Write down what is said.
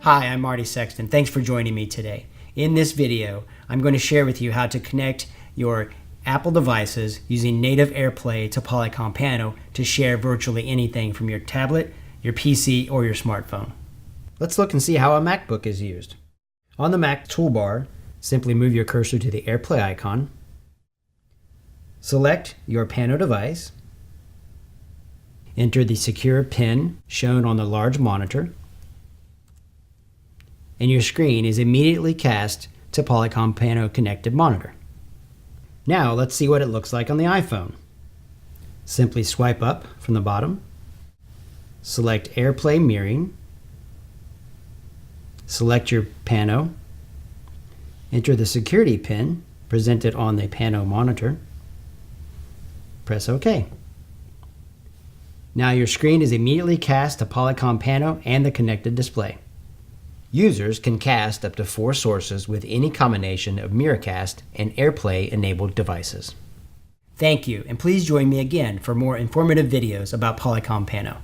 Hi, I'm Marty Sexton. Thanks for joining me today. In this video, I'm going to share with you how to connect your Apple devices using native AirPlay to Polycom Pano to share virtually anything from your tablet, your PC, or your smartphone. Let's look and see how a MacBook is used. On the Mac toolbar, simply move your cursor to the AirPlay icon. Select your Pano device. Enter the secure PIN shown on the large monitor. And your screen is immediately cast to Polycom Pano connected monitor. Now let's see what it looks like on the iPhone. Simply swipe up from the bottom, select AirPlay mirroring, select your Pano, enter the security PIN presented on the Pano monitor, press OK. Now your screen is immediately cast to Polycom Pano and the connected display. Users can cast up to 4 sources with any combination of Miracast and AirPlay-enabled devices. Thank you, and please join me again for more informative videos about Polycom Pano.